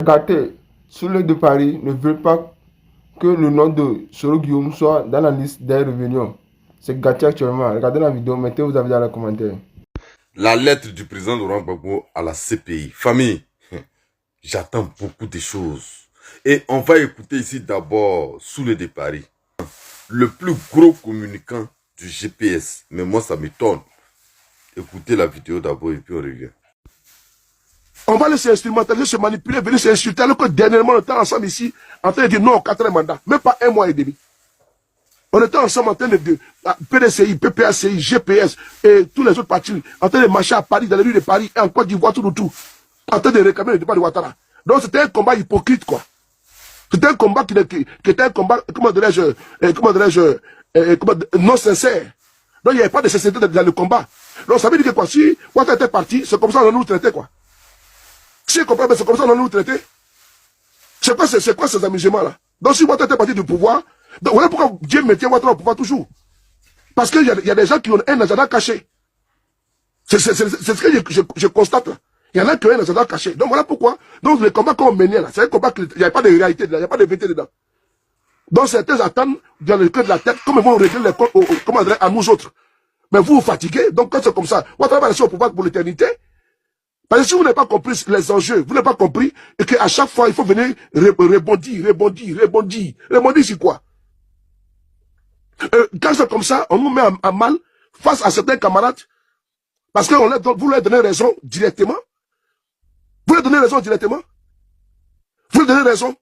Regardez, Soulé de Paris ne veut pas que le nom de Soro Guillaume soit dans la liste des revenus. C'est gâté actuellement. Regardez la vidéo, mettez vos avis dans les commentaires. La lettre du président Laurent Gbagbo à la CPI. Famille, j'attends beaucoup de choses. Et on va écouter ici d'abord Soulé de Paris, le plus gros communicant du GPS. Mais moi, ça m'étonne. Écoutez la vidéo d'abord et puis on revient. On va laisser instrumentaliser, se manipuler, venir s'insulter, alors que dernièrement, on était ensemble ici, en train de dire non au 4e mandat, même pas 1 mois et demi. On était ensemble en train de PDCI, PPACI, GPS et tous les autres partis, en train de marcher à Paris, dans les rues de Paris, et en Côte d'Ivoire, tout, en train de réclamer le départ de Ouattara. Donc c'était un combat hypocrite, quoi. C'était un combat qui était un combat, comment dirais-je, non sincère. Donc il n'y avait pas de sincérité dans le combat. Donc ça veut dire que quoi, si Ouattara était parti, c'est comme ça qu'on nous traitait, quoi. Si vous comprenez, c'est comme ça qu'on nous traitait. C'est quoi ces amusements-là? Donc si Ouattara était parti du pouvoir, donc voilà pourquoi Dieu maintient Ouattara au pouvoir toujours. Parce qu'il y a des gens qui ont un agenda caché. C'est ce que je constate là. Il y en a qui ont un agenda caché. Donc voilà pourquoi. Donc le combat qu'on menait là, c'est un combat qu'il n'y a pas de réalité dedans, il n'y a pas de vérité dedans. Donc certains attendent dans le cœur de la tête, comme ils vont régler les comptes à nous autres. Mais vous vous fatiguez, donc quand c'est comme ça, Ouattara va rester au pouvoir pour l'éternité. Parce que si vous n'avez pas compris les enjeux, vous n'avez pas compris, et qu'à chaque fois, il faut venir rebondir. Rebondir sur quoi? Quand c'est comme ça, on nous met à mal face à certains camarades, parce que vous leur donnez raison directement. Vous leur donnez raison directement. Vous leur donnez raison.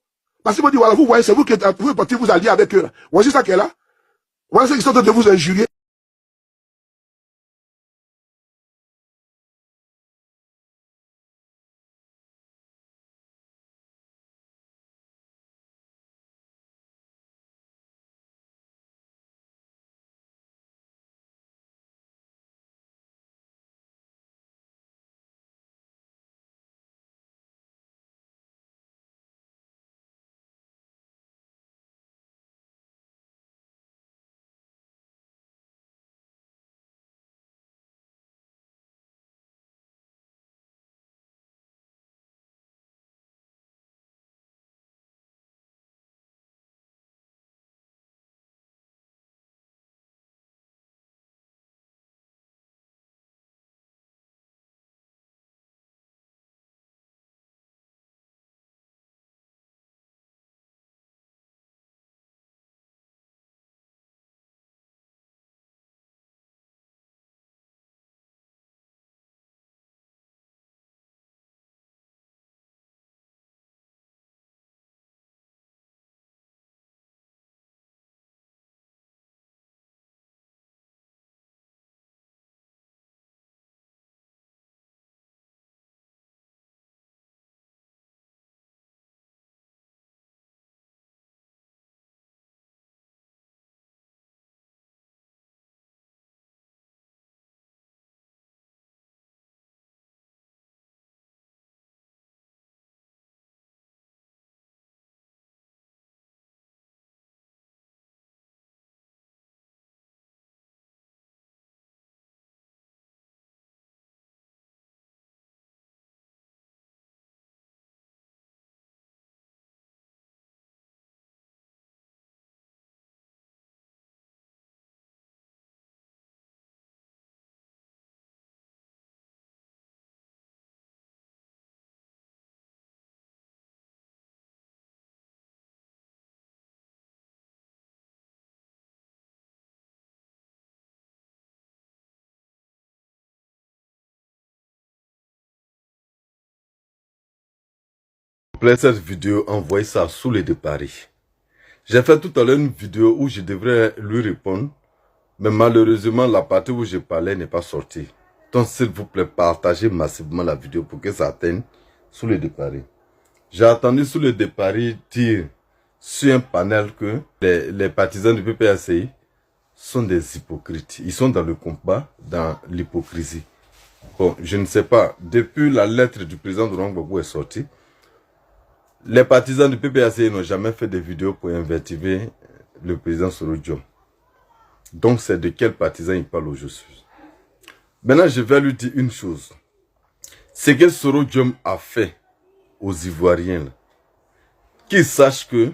Parce qu'ils vont dire, voilà, vous voyez, c'est vous qui êtes parti vous allier avec eux. Là. Voici ça qui est là. Voilà ceux qui sont en train de vous injurier. Cette vidéo, envoyez ça sous les de Paris. J'ai fait tout à l'heure une vidéo où je devrais lui répondre, mais malheureusement, la partie où je parlais n'est pas sortie. Donc, s'il vous plaît, partagez massivement la vidéo pour que ça atteigne sous les de Paris. J'ai attendu sous les de Paris dire sur un panel que les partisans du PPACI sont des hypocrites. Ils sont dans le combat, dans l'hypocrisie. Bon, je ne sais pas. Depuis la lettre du président Laurent Gbagbo est sortie, les partisans du PPACI n'ont jamais fait de vidéo pour invectiver le président Soro Diom. Donc c'est de quel partisan il parle aujourd'hui? Maintenant, je vais lui dire une chose. Ce que Soro Diom a fait aux Ivoiriens, qu'ils sachent que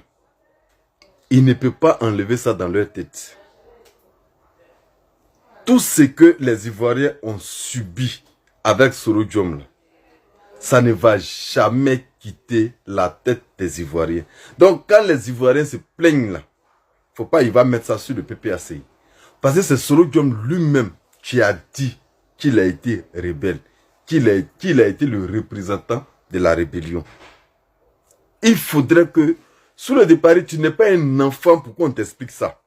il ne peut pas enlever ça dans leur tête. Tout ce que les Ivoiriens ont subi avec Soro Diom, ça ne va jamais quitter la tête des Ivoiriens. Donc quand les Ivoiriens se plaignent là, faut pas, il va mettre ça sur le PPACI. Parce que c'est Soro Diom lui-même qui a dit qu'il a été rebelle, qu'il a été le représentant de la rébellion. Il faudrait que, sous le départ, tu n'es pas un enfant pour qu'on t'explique ça.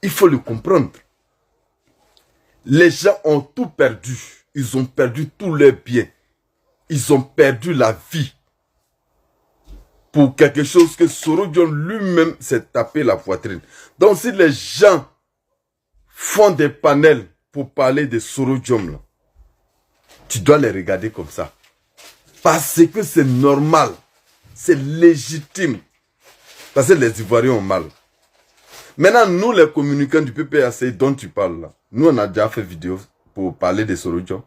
Il faut le comprendre. Les gens ont tout perdu. Ils ont perdu tous leurs biens. Ils ont perdu la vie. Pour quelque chose que Soro Diom lui-même s'est tapé la poitrine. Donc si les gens font des panels pour parler de Soro Diom, là, tu dois les regarder comme ça. Parce que c'est normal. C'est légitime. Parce que les Ivoiriens ont mal. Maintenant, nous, les communicants du PPACI dont tu parles là, nous, on a déjà fait vidéo pour parler de Soro Diom.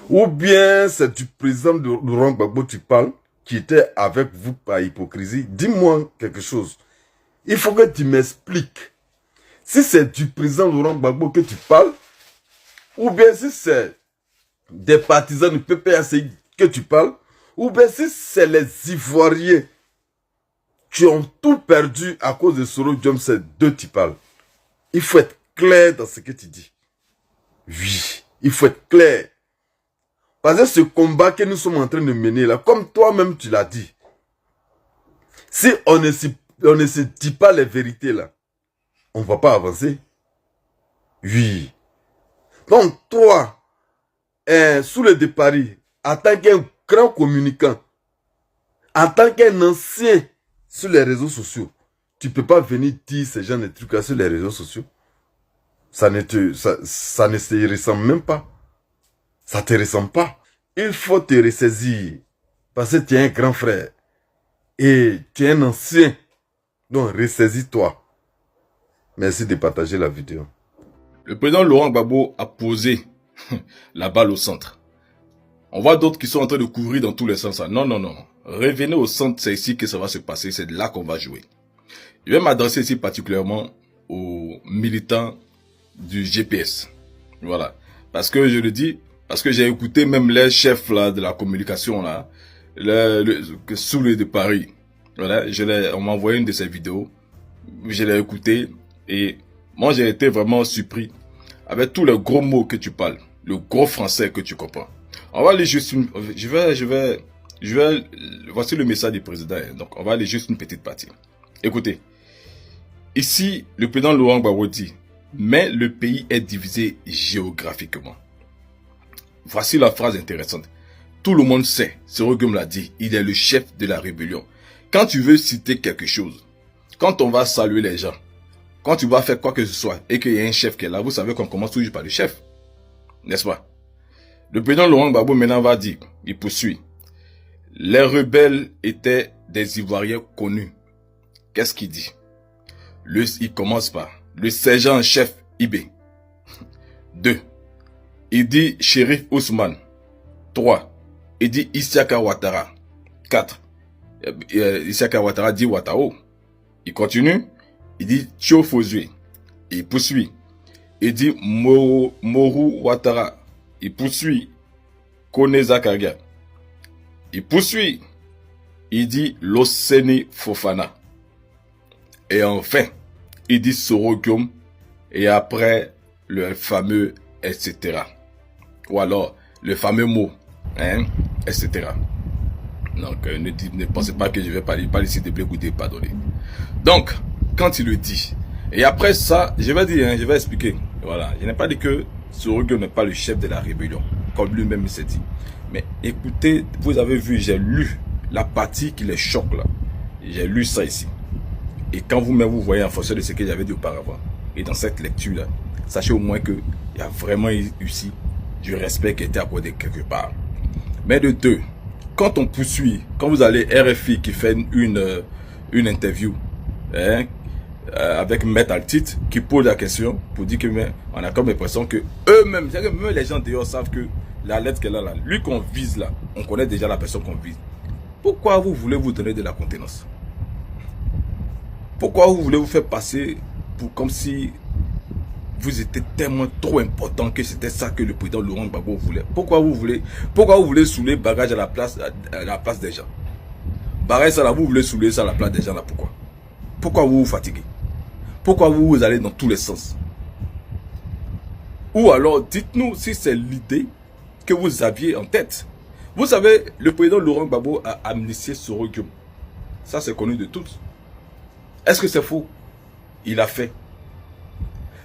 Ou bien c'est du président de Laurent Gbagbo tu parles, qui était avec vous par hypocrisie. Dis-moi quelque chose. Il faut que tu m'expliques. Si c'est du président Laurent Gbagbo que tu parles, ou bien si c'est des partisans du PPACI que tu parles, ou bien si c'est les Ivoiriens qui ont tout perdu à cause de Soro Diom, c'est d'eux tu parles. Il faut être clair dans ce que tu dis. Oui, il faut être clair. Parce que ce combat que nous sommes en train de mener là, comme toi-même tu l'as dit, si on ne se dit pas les vérités là, on ne va pas avancer. Oui. Donc toi, sous le départ, en tant qu'un grand communicant, en tant qu'un ancien sur les réseaux sociaux, tu ne peux pas venir dire ce genre de trucs là sur les réseaux sociaux. Ça ne se ressemble même pas. Ça ne te ressemble pas. Il faut te ressaisir. Parce que tu es un grand frère. Et tu es un ancien. Donc ressaisis-toi. Merci de partager la vidéo. Le président Laurent Gbagbo a posé la balle au centre. On voit d'autres qui sont en train de courir dans tous les sens. Non, non, non. Revenez au centre, c'est ici que ça va se passer. C'est là qu'on va jouer. Je vais m'adresser ici particulièrement aux militants du GPS. Voilà. Parce que je le dis, parce que j'ai écouté même les chefs là de la communication là, sous le de Paris. Voilà, on m'a envoyé une de ces vidéos, je l'ai écouté et moi j'ai été vraiment surpris avec tous les gros mots que tu parles, le gros français que tu comprends. On va aller juste une, voici le message du président. Donc on va aller juste une petite partie. Écoutez, ici le président Laurent Gbagbo dit, mais le pays est divisé géographiquement. Voici la phrase intéressante. Tout le monde sait, Soro Diom l'a dit, il est le chef de la rébellion. Quand tu veux citer quelque chose, quand on va saluer les gens, quand tu vas faire quoi que ce soit et qu'il y a un chef qui est là, vous savez qu'on commence toujours par le chef. N'est-ce pas? Le président Laurent Gbagbo maintenant va dire, il poursuit. Les rebelles étaient des Ivoiriens connus. Qu'est-ce qu'il dit? Il commence par le sergent-chef Ibé. 2. Il dit Shérif Ousmane. 3. Il dit Isiaka Ouattara. 4. Isiaka Ouattara dit Ouattao. Il continue. Il dit Tio Fozue. Il poursuit. Il dit Moru Ouattara. Il poursuit. Kone Zakaria. Il poursuit. Il dit Loseni Fofana. Et enfin, il dit Soro Diom. Et après, le fameux etc. Ou alors, le fameux mot, hein, etc. Donc, ne pensez pas que je vais parler ici de blé ou de pardonner. Donc, quand il le dit, et après ça, je vais dire, hein, je vais expliquer. Voilà, je n'ai pas dit que Soro Diom n'est pas le chef de la rébellion, comme lui-même s'est dit. Mais écoutez, vous avez vu, j'ai lu la partie qui les choque là. J'ai lu ça ici. Et quand vous-même vous voyez en fonction de ce que j'avais dit auparavant, et dans cette lecture là, sachez au moins qu'il y a vraiment ici du respect qui a été accordé quelque part. Mais de 2, quand on poursuit, quand vous allez RFI qui fait une interview hein, avec Maître Altit qui pose la question pour dire que on a comme l'impression que eux-mêmes, même les gens dehors savent que la lettre qu'elle a là, lui qu'on vise là, on connaît déjà la personne qu'on vise. Pourquoi vous voulez vous donner de la contenance? Pourquoi vous voulez vous faire passer pour comme si vous étiez tellement trop important que c'était ça que le président Laurent Gbagbo voulait? Pourquoi vous voulez soulever bagage à la place des gens? Pareil, ça là, vous voulez soulever ça à la place des gens là, pourquoi? Pourquoi vous vous fatiguez? Pourquoi vous allez dans tous les sens? Ou alors, dites-nous si c'est l'idée que vous aviez en tête. Vous savez, le président Laurent Gbagbo a amnistié Soro Guillaume. Ça, c'est connu de tous. Est-ce que c'est faux? Il a fait.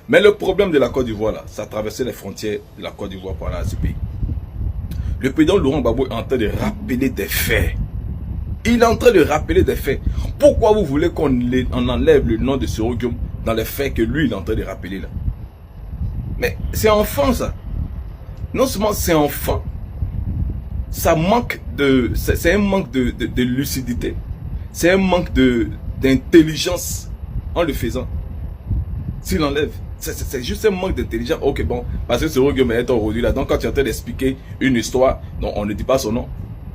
Mais le problème de la Côte d'Ivoire, là, ça a traversé les frontières de la Côte d'Ivoire pour aller à ce pays. Le président Laurent Gbagbo est en train de rappeler des faits. Il est en train de rappeler des faits. Pourquoi vous voulez qu'on enlève le nom de Soro Guillaume dans les faits que lui, il est en train de rappeler là? Mais c'est enfant ça. Non seulement c'est enfant, ça manque de... C'est un manque de lucidité. C'est un manque d'intelligence en le faisant. S'il enlève, c'est juste un manque d'intelligence. Ok, bon, parce que Soro Guillaume est aujourd'hui là. Donc quand tu es en train d'expliquer une histoire, non, on ne dit pas son nom.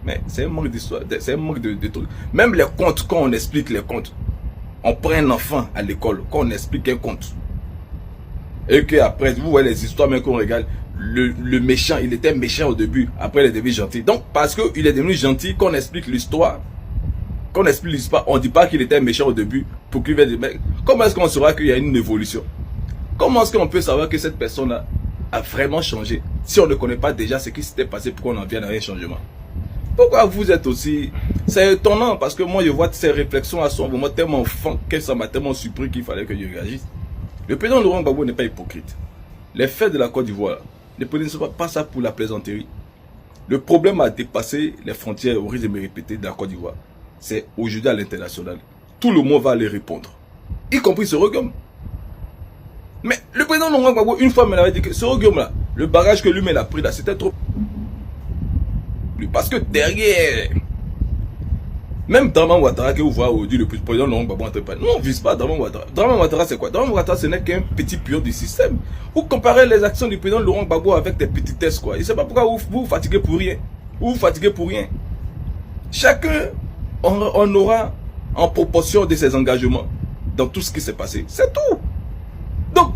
Mais c'est un manque d'histoire, c'est un manque de trucs. Même les contes, quand on explique les contes, on prend un enfant à l'école, quand on explique un conte. Et qu'après, vous voyez les histoires, même qu'on regarde, le méchant, il était méchant au début, après il est devenu gentil. Donc, parce qu'il est devenu gentil, qu'on explique l'histoire, on ne dit pas qu'il était méchant au début, pour qu'il vienne de... Mais comment est-ce qu'on saura qu'il y a une évolution? Comment est-ce qu'on peut savoir que cette personne-là a vraiment changé, si on ne connaît pas déjà ce qui s'était passé pour qu'on en vienne à un changement? Pourquoi vous êtes aussi... C'est étonnant parce que moi je vois ces réflexions à son moment tellement enfant que ça m'a tellement surpris qu'il fallait que je réagisse. Le président Laurent Gbagbo n'est pas hypocrite. Les faits de la Côte d'Ivoire ne prenez pas ça pour la plaisanterie. Le problème a dépassé les frontières au risque de me répéter de la Côte d'Ivoire. C'est aujourd'hui à l'international. Tout le monde va aller répondre. Y compris Soro Guillaume. Mais le président Laurent Gbagbo, une fois, m'avait dit que Soro Guillaume là, le barrage que lui-même a pris là, c'était trop... Parce que derrière, même Draman Ouattara que vous voyez aujourd'hui, le président Laurent Gbagbo, nous on ne vise pas Draman Ouattara. Draman Ouattara c'est quoi? Draman Ouattara ce n'est qu'un petit pion du système. Vous comparez les actions du président Laurent Gbagbo avec des petitesses quoi. Je ne sais pas pourquoi vous vous fatiguez pour rien. Vous vous fatiguez pour rien. Chacun on aura en proportion de ses engagements dans tout ce qui s'est passé. C'est tout. Donc,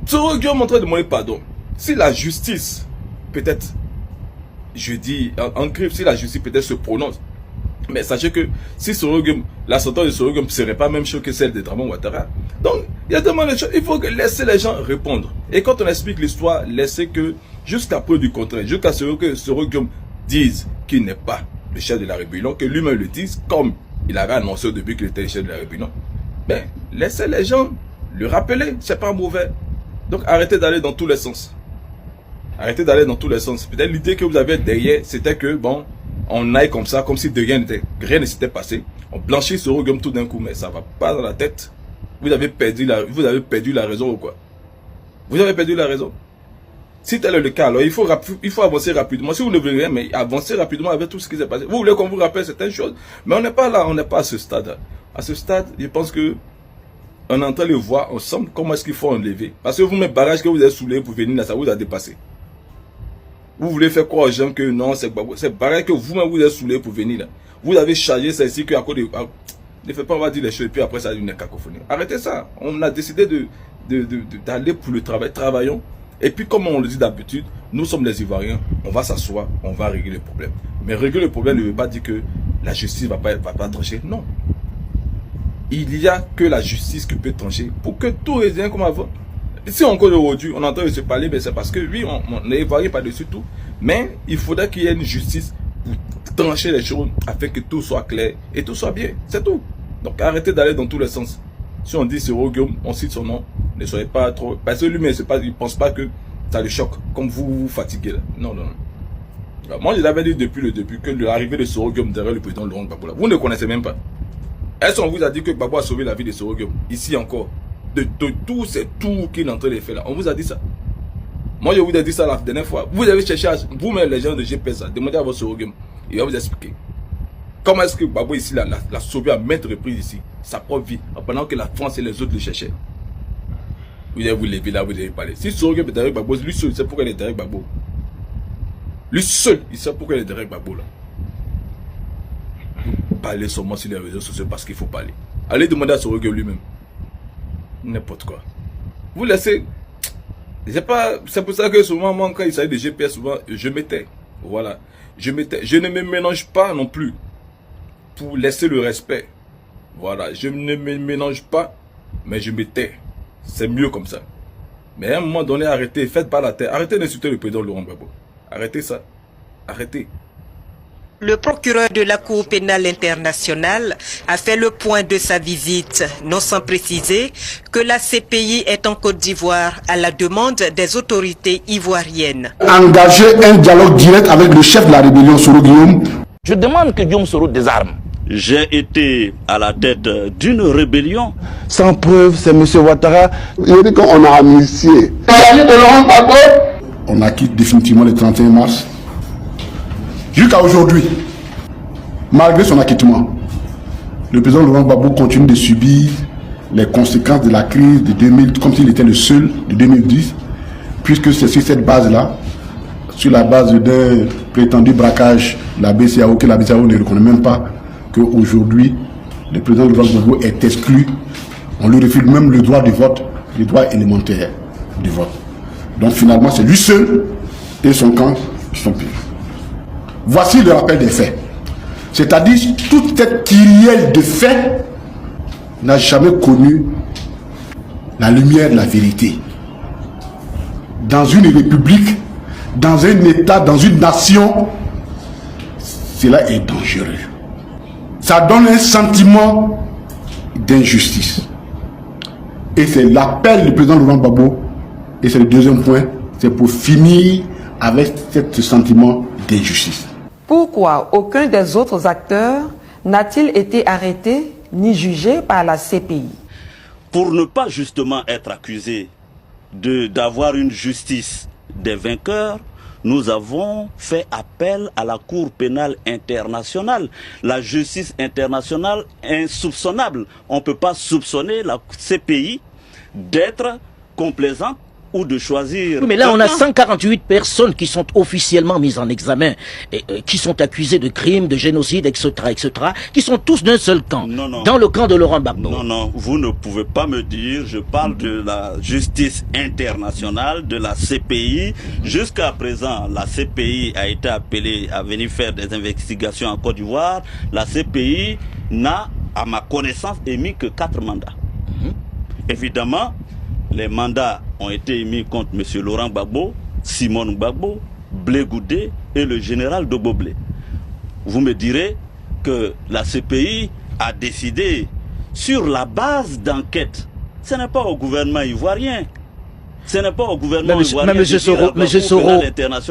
Soro Guillaume est en train de demander pardon. Si la justice, peut-être, je dis en griffe, si la justice peut-être se prononce, mais sachez que si Soro Guillaume, la sentence de Soro Guillaume ne serait pas même chose que celle de Draman Ouattara. Donc, il y a tellement de choses, il faut laisser les gens répondre. Et quand on explique l'histoire, laissez que, jusqu'à preuve du contraire, jusqu'à ce que Soro Guillaume dise qu'il n'est pas le chef de la rébellion, que lui-même le dise, comme il avait annoncé au début qu'il était le chef de la rébellion. Mais laissez les gens le rappeler, c'est pas mauvais. Donc arrêtez d'aller dans tous les sens. Arrêtez d'aller dans tous les sens. Peut-être l'idée que vous avez derrière, c'était que, bon, on aille comme ça, comme si de rien ne s'était passé. On blanchit Soro Guillaume tout d'un coup, mais ça va pas dans la tête. Vous avez perdu la raison ou quoi? Vous avez perdu la raison. Si tel est le cas, alors il faut avancer rapidement. Si vous ne voulez rien, mais avancez rapidement avec tout ce qui s'est passé. Vous voulez qu'on vous rappelle certaines choses, mais on n'est pas là, on n'est pas à ce stade. À ce stade, je pense que on est en train de voir ensemble comment est-ce qu'il faut enlever. Parce que vous-même, barrage que vous avez soulé pour venir là, ça vous a dépassé. Vous voulez faire croire aux gens que non, c'est barrage que vous-même vous avez soulé pour venir là. Vous avez chargé ça ici qu'à cause de... Ne faites pas, on va dire les choses et puis après ça une cacophonie. Arrêtez ça. On a décidé d'aller pour le travail. Travaillons. Et puis comme on le dit d'habitude, nous sommes les Ivoiriens. On va s'asseoir, on va régler le problème. Mais régler le problème ne veut pas dire que la justice va pas trancher. Non. Il y a que la justice qui peut trancher pour que tout revienne comme avant. Si encore aujourd'hui, on entend se parler, c'est parce que oui, on est Ivoirien par-dessus tout. Mais il faudrait qu'il y ait une justice pour trancher les choses afin que tout soit clair et tout soit bien. C'est tout. Donc arrêtez d'aller dans tous les sens. Si on dit Soro Guillaume, on cite son nom, ne soyez pas trop... Parce que lui-même, il ne pense pas que ça le choque, comme vous fatiguez là. Non, non, non. Alors, moi, je l'avais dit depuis le début que l'arrivée de Soro Guillaume derrière le président Laurent Gbagbo, vous ne connaissez même pas. Est-ce qu'on vous a dit que Gbagbo a sauvé la vie de Soro Guillaume? Ici encore. De tous ces tours qu'il est en train de faire là. On vous a dit ça. Moi, je vous ai dit ça la dernière fois. Vous avez cherché à vous-même les gens de GPS, demandez à votre Soro Guillaume. Il va vous expliquer. Comment est-ce que Gbagbo ici l'a sauvé à maintes reprises ici, sa propre vie, pendant que la France et les autres le cherchaient. Vous allez vous lever là, vous allez parler. Si Soro Guillaume est derrière Gbagbo, lui seul, il sait pourquoi il est derrière Gbagbo. Lui seul, il sait pourquoi il est derrière Gbagbo là. parler seulement sur les réseaux sociaux parce qu'il faut parler. Allez demander à Soro Guillaume lui-même. N'importe quoi. Vous laissez... C'est pour ça que souvent, moi, quand il s'agit de GPS, souvent, je m'étais. Voilà. Je ne me mélange pas non plus. Pour laisser le respect. Voilà. Je ne me mélange pas, mais je m'étais. C'est mieux comme ça. Mais à un moment donné, arrêtez. Faites pas la tête. Arrêtez d'insulter le président Laurent Gbagbo. Arrêtez ça. Arrêtez. Le procureur de la Cour pénale internationale a fait le point de sa visite, non sans préciser que la CPI est en Côte d'Ivoire à la demande des autorités ivoiriennes. Engager un dialogue direct avec le chef de la rébellion, Soro Guillaume. Je demande que Guillaume Soro désarme. J'ai été à la tête d'une rébellion. Sans preuve, c'est M. Ouattara. Il dit qu'on a amnistié. On a quitté définitivement le 31 mars. Jusqu'à aujourd'hui, malgré son acquittement, le président Laurent Gbagbo continue de subir les conséquences de la crise de 2000, comme s'il était le seul de 2010, puisque c'est sur cette base-là, sur la base d'un prétendu braquage de la BCAO, que la BCAO ne reconnaît même pas, qu'aujourd'hui, le président Laurent Gbagbo est exclu. On lui refuse même le droit de vote, le droit élémentaire du vote. Donc finalement, c'est lui seul et son camp qui sont pires. Voici le rappel des faits. C'est-à-dire, toute cette kyrielle de faits n'a jamais connu la lumière de la vérité. Dans une république, dans un État, dans une nation, cela est dangereux. Ça donne un sentiment d'injustice. Et c'est l'appel du président Laurent Gbagbo, et c'est le deuxième point, c'est pour finir avec ce sentiment d'injustice. Pourquoi aucun des autres acteurs n'a-t-il été arrêté ni jugé par la CPI? Pour ne pas justement être accusé d'avoir une justice des vainqueurs, nous avons fait appel à la Cour pénale internationale. La justice internationale est insoupçonnable. On ne peut pas soupçonner la CPI d'être complaisante ou de choisir... Oui, mais là, on a 148 personnes qui sont officiellement mises en examen, et, qui sont accusées de crimes, de génocide, etc., qui sont tous d'un seul camp, dans le camp de Laurent Gbagbo. Non, non, vous ne pouvez pas me dire, je parle de la justice internationale, de la CPI. Jusqu'à présent, la CPI a été appelée à venir faire des investigations en Côte d'Ivoire. La CPI n'a, à ma connaissance, émis que 4 mandats. Évidemment, les mandats ont été émis contre M. Laurent Gbagbo, Simon Gbagbo, Blé Goudé et le général Doboblé. Vous me direz que la CPI a décidé sur la base d'enquête. Ce n'est pas au gouvernement ivoirien. Ce n'est pas au gouvernement ivoirien. Mais M. Soro,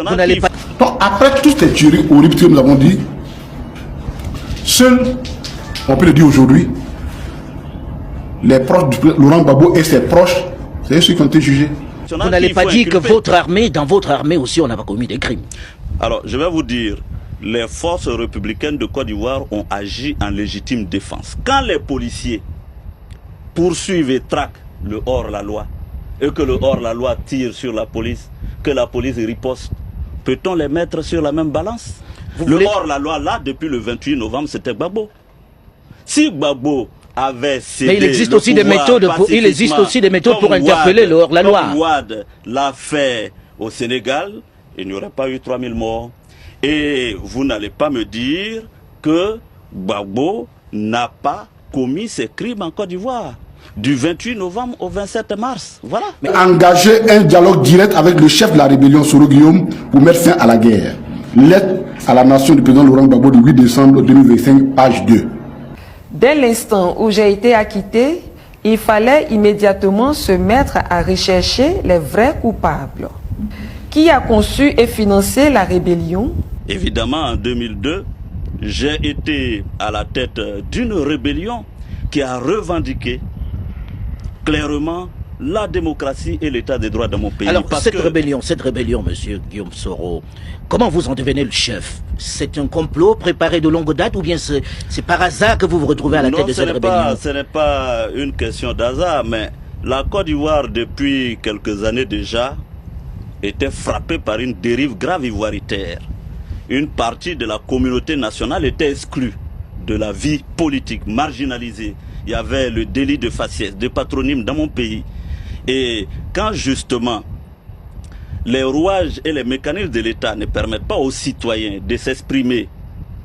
vous n'allez pas... Donc, après toutes ces tueries horribles que nous avons dit, seuls, on peut le dire aujourd'hui, les proches de Laurent Gbagbo et ses proches, c'est ceux qui ont été jugés. Vous n'allez pas dire que votre armée, dans votre armée aussi, on n'a pas commis des crimes. Alors, je vais vous dire, les forces républicaines de Côte d'Ivoire ont agi en légitime défense. Quand les policiers poursuivent et traquent le hors-la-loi, et que le hors-la-loi tire sur la police, que la police riposte, peut-on les mettre sur la même balance? Le hors-la-loi, là, depuis le 28 novembre, c'était Gbagbo. Si Gbagbo avait cédé, mais il existe aussi des méthodes pour interpeller le hors-la-loi. Comme Wade l'a fait au Sénégal, il n'y aurait pas eu 3000 morts. Et vous n'allez pas me dire que Gbagbo n'a pas commis ces crimes en Côte d'Ivoire. Du 28 novembre au 27 mars. Voilà. Mais engager un dialogue direct avec le chef de la rébellion, Soro Guillaume, pour mettre fin à la guerre. Lettre à la nation du président Laurent Gbagbo du 8 décembre 2025, page 2. Dès l'instant où j'ai été acquitté, il fallait immédiatement se mettre à rechercher les vrais coupables. Qui a conçu et financé la rébellion? Évidemment, en 2002, j'ai été à la tête d'une rébellion qui a revendiqué clairement la démocratie et l'état des droits dans mon pays. Alors, cette rébellion, monsieur Guillaume Soro, comment vous en devenez le chef? C'est un complot préparé de longue date ou bien c'est par hasard que vous vous retrouvez à la tête de cette rébellion? Ce n'est pas une question d'hasard, mais la Côte d'Ivoire, depuis quelques années déjà, était frappée par une dérive grave ivoiritaire. Une partie de la communauté nationale était exclue de la vie politique marginalisée. Il y avait le délit de faciès, de patronyme dans mon pays. Et quand justement les rouages et les mécanismes de l'État ne permettent pas aux citoyens de s'exprimer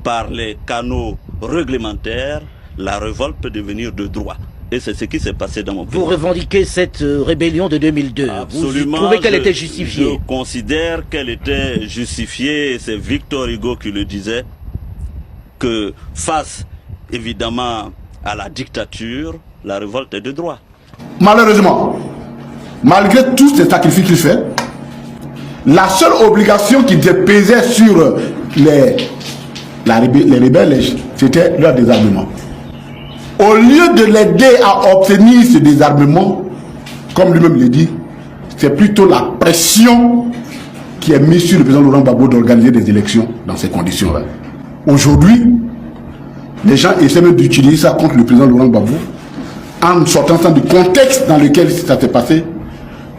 par les canaux réglementaires, la révolte peut devenir de droit. Et c'est ce qui s'est passé dans mon pays. Vous revendiquez cette rébellion de 2002. Absolument. Vous trouvez qu'elle était justifiée? Je considère qu'elle était justifiée. C'est Victor Hugo qui le disait, que face évidemment à la dictature, la révolte est de droit. Malheureusement, malgré tous ces sacrifices qu'il fait, la seule obligation qui pesait sur les rebelles, c'était leur désarmement. Au lieu de l'aider à obtenir ce désarmement, comme lui-même le dit, c'est plutôt la pression qui est mise sur le président Laurent Gbagbo d'organiser des élections dans ces conditions-là. Aujourd'hui, les gens essaient même d'utiliser ça contre le président Laurent Gbagbo en sortant du contexte dans lequel ça s'est passé,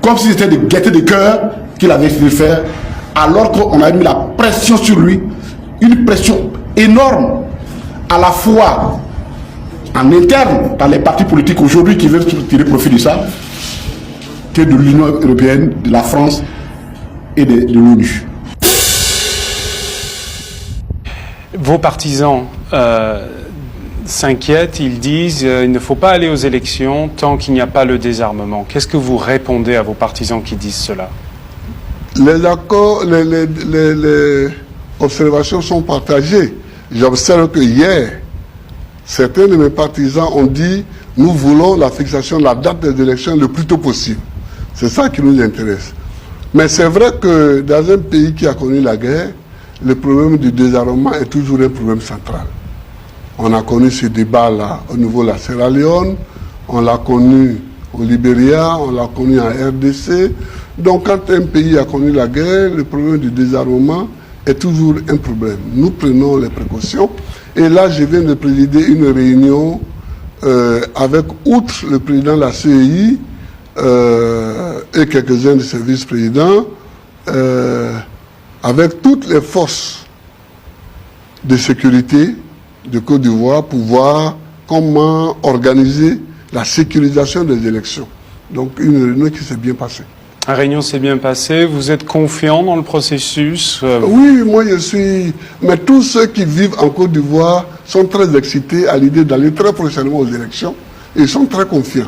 comme si c'était de gaieté de cœur qu'il avait essayé de faire, alors qu'on a mis la pression sur lui, une pression énorme, à la fois en interne par les partis politiques aujourd'hui qui veulent tirer profit de ça, que de l'Union européenne, de la France et de l'ONU. Vos partisans s'inquiètent, ils disent il ne faut pas aller aux élections tant qu'il n'y a pas le désarmement. Qu'est-ce que vous répondez à vos partisans qui disent cela? Les accords, les observations sont partagées. J'observe que hier, certains de mes partisans ont dit nous voulons la fixation de la date des élections le plus tôt possible. C'est ça qui nous intéresse. Mais c'est vrai que dans un pays qui a connu la guerre, le problème du désarmement est toujours un problème central. On a connu ce débat-là au niveau de la Sierra Leone, on l'a connu au Libéria, on l'a connu en RDC. Donc quand un pays a connu la guerre, le problème du désarmement est toujours un problème. Nous prenons les précautions. Et là, je viens de présider une réunion avec, outre le président de la CEI et quelques-uns de ses vice-présidents, avec toutes les forces de sécurité de Côte d'Ivoire pour voir comment organiser la sécurisation des élections. Donc une réunion qui s'est bien passée. La réunion s'est bien passée. Vous êtes confiant dans le processus? Oui, moi je suis... Mais tous ceux qui vivent en Côte d'Ivoire sont très excités à l'idée d'aller très prochainement aux élections. Et ils sont très confiants.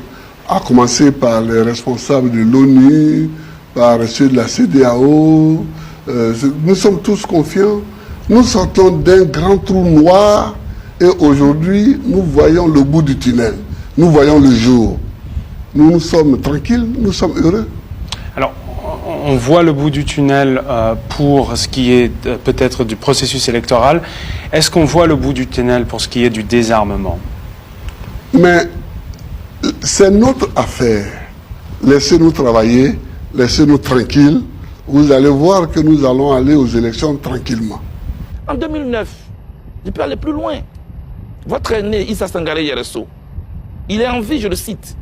À commencer par les responsables de l'ONU, par ceux de la CEDEAO. Nous sommes tous confiants. Nous sortons d'un grand trou noir et aujourd'hui, nous voyons le bout du tunnel. Nous voyons le jour. Nous sommes tranquilles, nous sommes heureux. Alors, on voit le bout du tunnel pour ce qui est peut-être du processus électoral. Est-ce qu'on voit le bout du tunnel pour ce qui est du désarmement? Mais c'est notre affaire. Laissez-nous travailler, laissez-nous tranquilles. Vous allez voir que nous allons aller aux élections tranquillement. En 2009, je peux aller plus loin. Votre aîné, Issa Sangaré Yeresso, il est en vie, je le cite.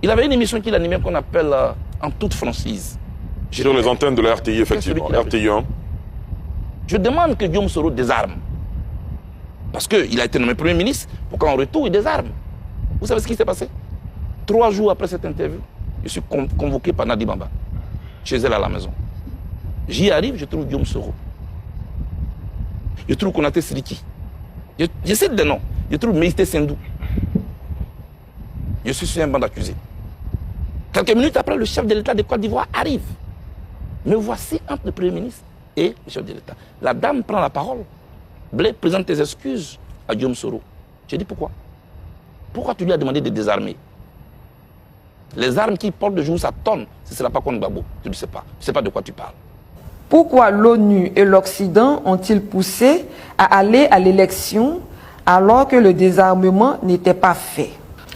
Il avait une émission qu'il animait qu'on appelle En toute franchise. Sur les antennes de la RTI, effectivement. RTI 1. Je demande que Guillaume Soro désarme. Parce qu'il a été nommé Premier ministre pour qu'en retour, il désarme. Vous savez ce qui s'est passé? 3 jours après cette interview, je suis convoqué par Nadi Bamba, chez elle à la maison. J'y arrive, je trouve Guillaume Soro. Je trouve Konaté Siriki. Je cite des noms. Je trouve Meïté Sendou. Je suis sur un banc d'accusés. Quelques minutes après, le chef de l'État de Côte d'Ivoire arrive. Me voici entre le Premier ministre et le chef de l'État. La dame prend la parole. Blé, présente tes excuses à Guillaume Soro. J'ai dit pourquoi? Pourquoi tu lui as demandé de désarmer? Les armes qu'il porte de jour, ça tonne. Ce ne sera pas contre Gbagbo. Tu ne sais pas. Tu ne sais pas de quoi tu parles. Pourquoi l'ONU et l'Occident ont-ils poussé à aller à l'élection alors que le désarmement n'était pas fait?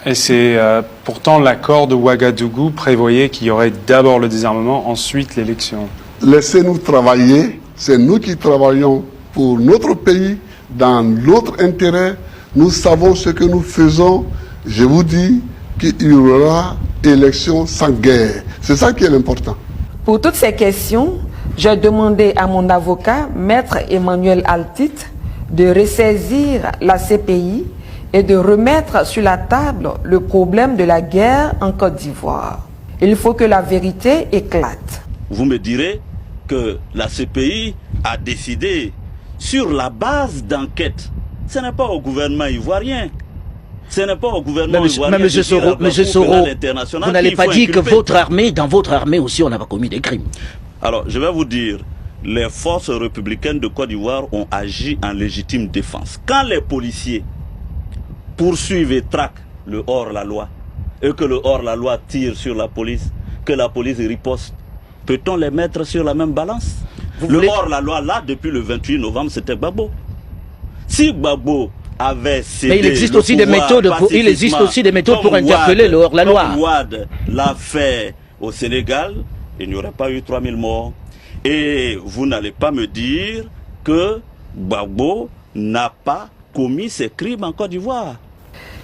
Et c'est pourtant l'accord de Ouagadougou prévoyait qu'il y aurait d'abord le désarmement, ensuite l'élection. Laissez-nous travailler. C'est nous qui travaillons pour notre pays, dans notre intérêt. Nous savons ce que nous faisons. Je vous dis qu'il y aura élection sans guerre. C'est ça qui est l'important. Pour toutes ces questions, j'ai demandé à mon avocat, Maître Emmanuel Altit, de ressaisir la CPI et de remettre sur la table le problème de la guerre en Côte d'Ivoire. Il faut que la vérité éclate. Vous me direz que la CPI a décidé sur la base d'enquête. Ce n'est pas au gouvernement ivoirien. Ce n'est pas au gouvernement ivoirien. Mais Monsieur Soro, vous n'allez pas dire que votre armée, dans votre armée aussi, on n'a pas commis des crimes. Alors, je vais vous dire, les forces républicaines de Côte d'Ivoire ont agi en légitime défense. Quand les policiers poursuivent et traquent le hors-la-loi, et que le hors-la-loi tire sur la police, que la police riposte, peut-on les mettre sur la même balance? Le hors-la-loi, là, depuis le 28 novembre, c'était Gbagbo. Si Gbagbo avait cédé... Mais il existe aussi des méthodes pour interpeller le hors-la-loi. Comme Wade l'a fait au Sénégal, il n'y aurait pas eu 3000 morts. Et vous n'allez pas me dire que Gbagbo n'a pas commis ces crimes en Côte d'Ivoire.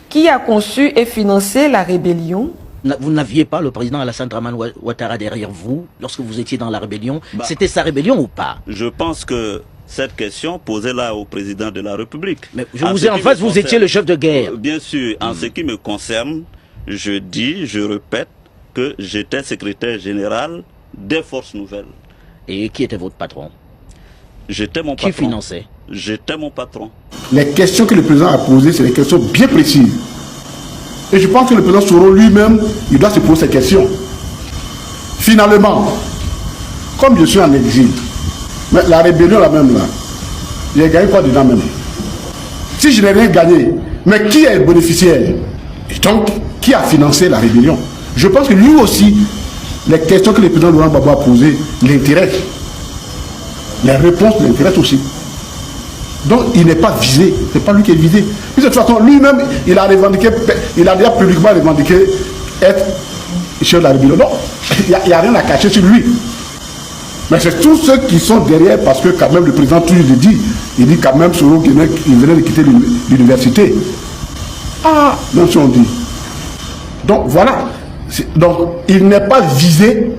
Qui a conçu et financé la rébellion? Vous n'aviez pas le président Alassane Dramane Ouattara derrière vous lorsque vous étiez dans la rébellion. C'était sa rébellion ou pas? Je pense que cette question, posez-la au président de la République. Mais je vous ai en face, vous étiez le chef de guerre. Bien sûr, en ce qui me concerne, je dis, je répète, que j'étais secrétaire général des Forces Nouvelles. Et qui était votre patron? J'étais mon patron. Qui finançait? J'étais mon patron. Les questions que le président a posées, c'est des questions bien précises. Et je pense que le président Soro lui-même, il doit se poser ces questions. Finalement, comme je suis en exil, mais la rébellion là même là, j'ai gagné quoi dedans même? Si je n'ai rien gagné, mais qui est le bénéficiaire? Et donc, qui a financé la rébellion? Je pense que lui aussi, les questions que le président Laurent Gbagbo a posées l'intéressent. Les réponses l'intéressent aussi. Donc il n'est pas visé, c'est pas lui qui est visé. De toute façon, lui-même, il a revendiqué, il a déjà publiquement revendiqué être chef de la rébellion. Donc, il n'y a rien à cacher sur lui. Mais c'est tous ceux qui sont derrière, parce que quand même le président toujours le dit, il dit quand même Soro qu'il venait de quitter l'université. Ah, non, si on dit. Donc voilà. Donc il n'est pas visé,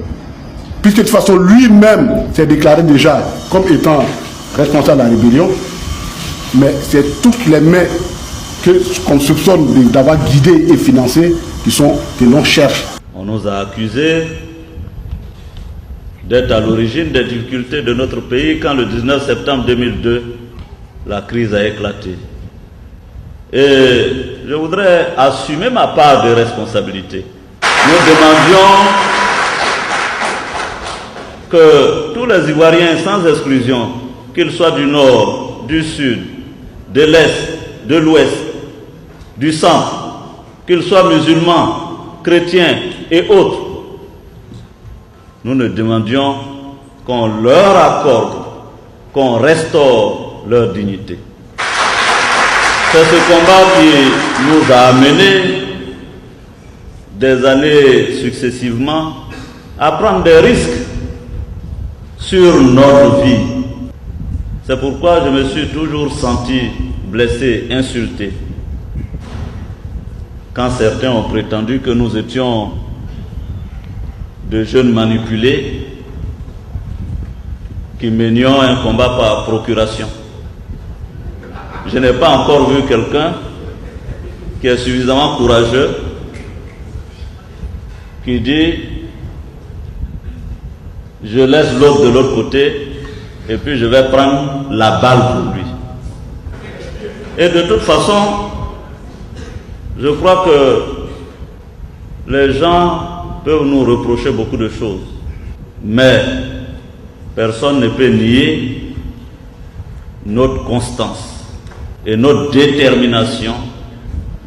puisque de toute façon lui-même s'est déclaré déjà comme étant responsable de la rébellion. Mais c'est toutes les mains qu'on soupçonne d'avoir guidé et financé que l'on cherche. On nous a accusés d'être à l'origine des difficultés de notre pays quand le 19 septembre 2002, la crise a éclaté. Et je voudrais assumer ma part de responsabilité. Nous demandions que tous les Ivoiriens, sans exclusion, qu'ils soient du nord, du sud, de l'est, de l'ouest, du centre, qu'ils soient musulmans, chrétiens et autres, nous ne demandions qu'on leur accorde, qu'on restaure leur dignité. C'est ce combat qui nous a amenés des années successivement à prendre des risques sur notre vie. C'est pourquoi je me suis toujours senti blessé, insulté, quand certains ont prétendu que nous étions de jeunes manipulés qui menions un combat par procuration. Je n'ai pas encore vu quelqu'un qui est suffisamment courageux, qui dit « je laisse l'autre de l'autre côté et puis je vais prendre la balle pour lui ». Et de toute façon, je crois que les gens peuvent nous reprocher beaucoup de choses, mais personne ne peut nier notre constance et notre détermination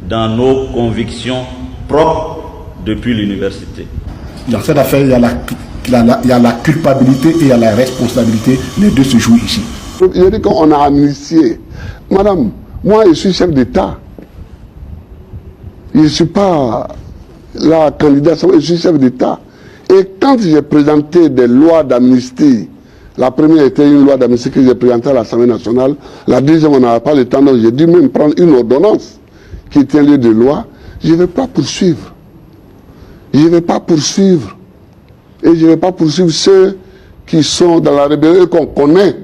dans nos convictions propres depuis l'université. Dans cette affaire, il y a la culpabilité et il y a la responsabilité. Les deux se jouent ici. Il dit qu'on a amnistié. Madame, moi je suis chef d'État. Je ne suis pas la candidate, je suis chef d'État. Et quand j'ai présenté des lois d'amnistie, la première était une loi d'amnistie que j'ai présentée à l'Assemblée nationale. La deuxième, on n'avait pas le temps, donc j'ai dû même prendre une ordonnance qui tient lieu de loi. Je ne vais pas poursuivre. Je ne vais pas poursuivre. Et je ne vais pas poursuivre ceux qui sont dans la rébellion et qu'on connaît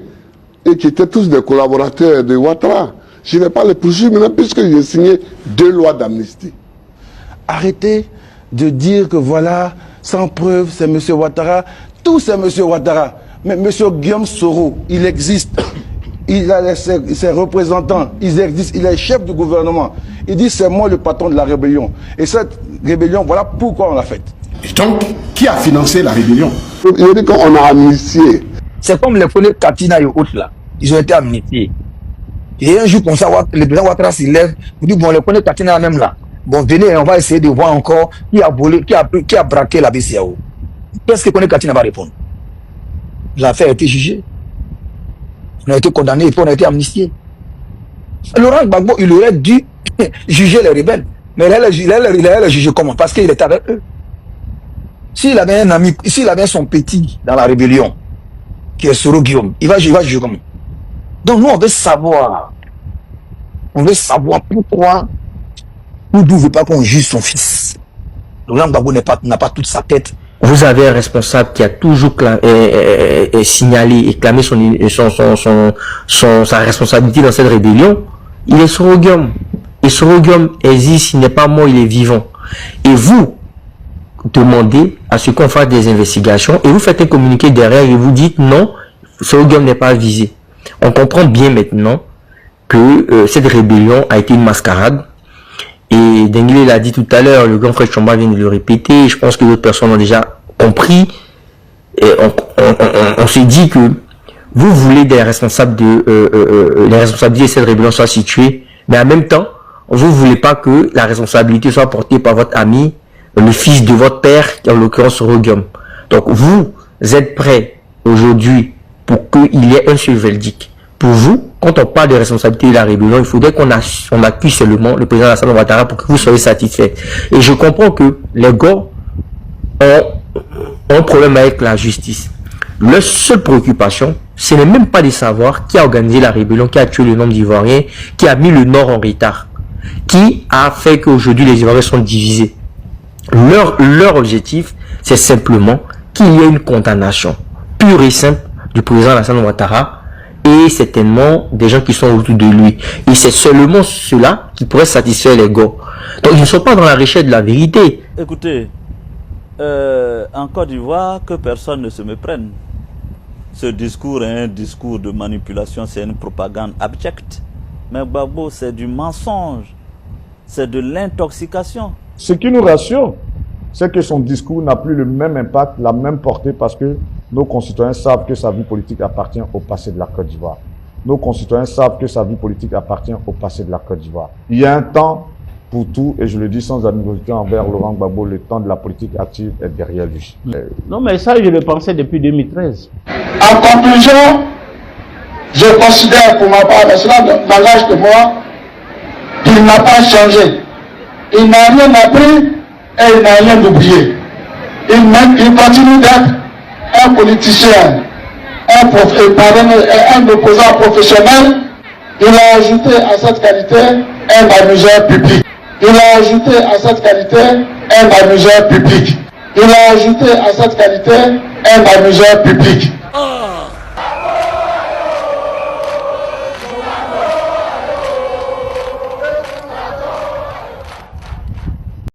et qui étaient tous des collaborateurs de Ouattara. Je ne vais pas les poursuivre maintenant puisque j'ai signé 2 lois d'amnistie. Arrêtez de dire que voilà, sans preuve, c'est M. Ouattara. Tout c'est M. Ouattara. Mais M. Guillaume Soro, il existe. Il a ses représentants, ils existent, il est chef du gouvernement. Il dit c'est moi le patron de la rébellion. Et cette rébellion, voilà pourquoi on l'a faite. Et donc, qui a financé la rébellion? Il dit qu'on a amnistié. C'est comme les collègues Katina et autres là. Ils ont été amnistiés. Et un jour comme ça, le président Ouattara se lève, il dit bon, les collègues Katina même là. Bon, venez, on va essayer de voir encore qui a volé, qui a braqué la BCAO. Qu'est-ce que le collègue Katina va répondre? L'affaire a été jugée. On a été condamné et puis on a été amnistié. Laurent Gbagbo, il aurait dû juger les rebelles. Mais il allait les juger comment? Parce qu'il était avec eux. S'il avait un ami, s'il avait son petit dans la rébellion, qui est Soro Guillaume, il va juger comment? Donc nous, on veut savoir. On veut savoir pourquoi nous ne veut pas qu'on juge son fils. Laurent Gbagbo n'a pas toute sa tête. Vous avez un responsable qui a toujours signalé et clamé sa responsabilité dans cette rébellion. Il est Soro Guillaume. Et Soro Guillaume existe, il n'est pas mort, il est vivant. Et vous demandez à ce qu'on fasse des investigations et vous faites un communiqué derrière et vous dites non, Soro Guillaume n'est pas visé. On comprend bien maintenant que cette rébellion a été une mascarade. Et Dengue l'a dit tout à l'heure, le grand frère Chomba vient de le répéter, je pense que d'autres personnes ont déjà compris. Et on s'est dit que vous voulez des responsables les responsabilités de cette rébellion soient situées, mais en même temps, vous voulez pas que la responsabilité soit portée par votre ami, le fils de votre père, en l'occurrence Soro Guillaume. Donc vous êtes prêts aujourd'hui pour qu'il y ait un seul verdict. Pour vous, quand on parle de responsabilité de la rébellion, il faudrait qu'on accuse seulement le président Alassane Ouattara pour que vous soyez satisfait. Et je comprends que les gars ont un problème avec la justice. Leur seule préoccupation, ce n'est même pas de savoir qui a organisé la rébellion, qui a tué le nombre d'Ivoiriens, qui a mis le Nord en retard, qui a fait qu'aujourd'hui les Ivoiriens sont divisés. Leur objectif, c'est simplement qu'il y ait une condamnation pure et simple du président Alassane Ouattara et certainement des gens qui sont autour de lui. Et c'est seulement cela qui pourrait satisfaire les gars. Donc ils ne sont pas dans la recherche de la vérité. Écoutez, en Côte d'Ivoire, que personne ne se méprenne. Ce discours est un discours de manipulation, c'est une propagande abjecte. Mais Gbagbo, c'est du mensonge, c'est de l'intoxication. Ce qui nous rassure, c'est que son discours n'a plus le même impact, la même portée, parce que nos concitoyens savent que sa vie politique appartient au passé de la Côte d'Ivoire. Nos concitoyens savent que sa vie politique appartient au passé de la Côte d'Ivoire. Il y a un temps pour tout, et je le dis sans animosité envers Laurent Gbagbo, le temps de la politique active est derrière lui. Non, mais ça, je le pensais depuis 2013. En conclusion, je considère pour ma part, mais cela n'engage que moi, qu'il n'a pas changé. Il n'a rien appris et il n'a rien oublié. Il continue d'être un politicien, un opposant professionnel. Il a ajouté à cette qualité un amuseur public. Il a ajouté à cette qualité un amuseur public. Il a ajouté à cette qualité un amuseur public.